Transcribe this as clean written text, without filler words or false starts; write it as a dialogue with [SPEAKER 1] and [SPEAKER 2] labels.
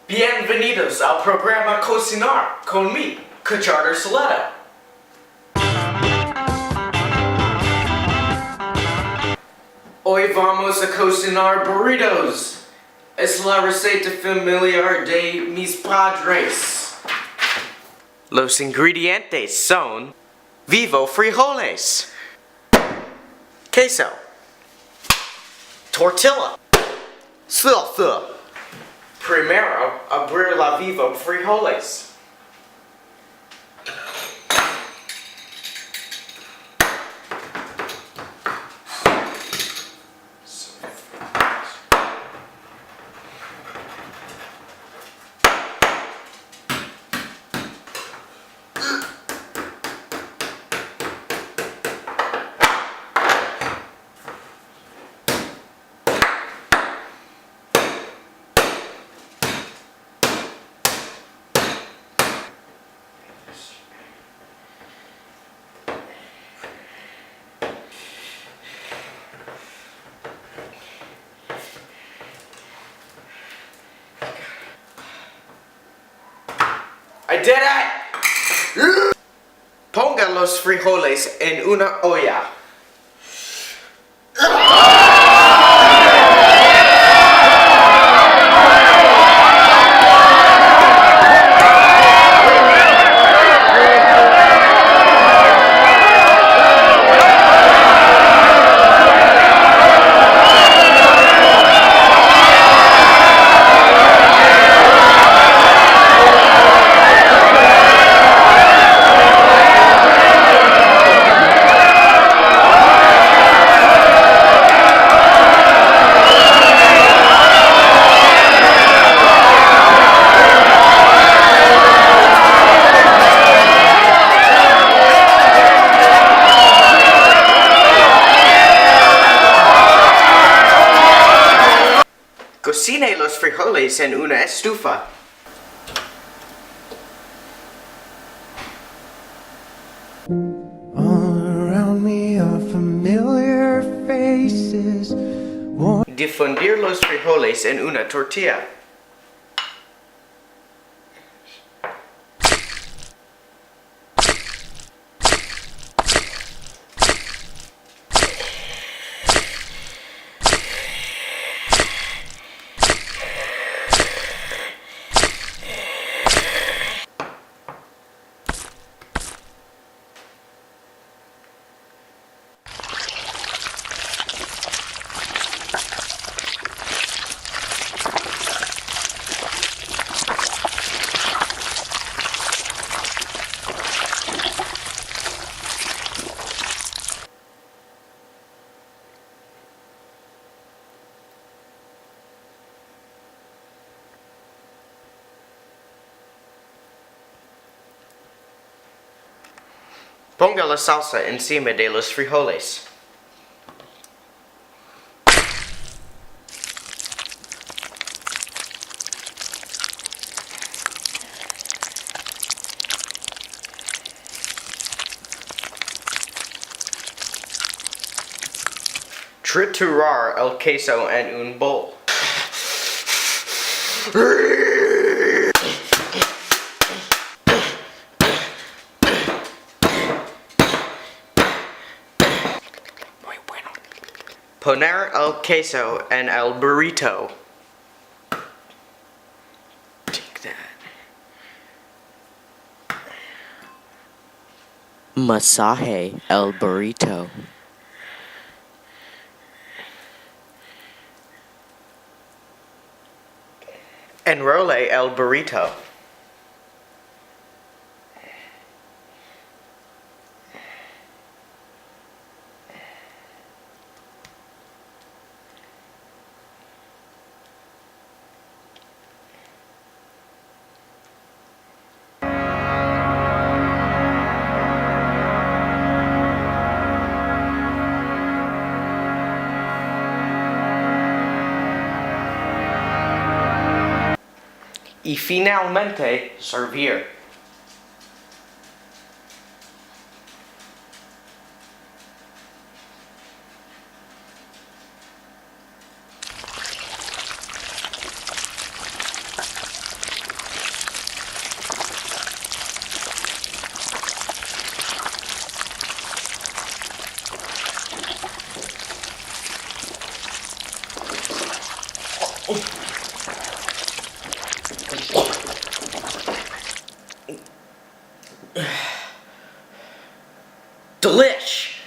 [SPEAKER 1] Bienvenidos al programa Cocinar con mi Cjarter Suhlehtoe. Hoy vamos a cocinar burritos. Es la receta familiar de mis padres. Los ingredientes son vivo frijoles, queso, tortilla, salsa. Primero, abrir la vivo frijoles. I did it! Ponga los frijoles en una olla. Cocine los frijoles en una estufa.
[SPEAKER 2] All around me are familiar faces.
[SPEAKER 1] Difundir los frijoles en una tortilla. Ponga la salsa encima de los frijoles. Triturar el queso en un bowl. Poner el queso en el burrito. Take that.
[SPEAKER 3] Masaje el burrito.
[SPEAKER 1] Enrolle el burrito. Y finalmente, servir. Delish!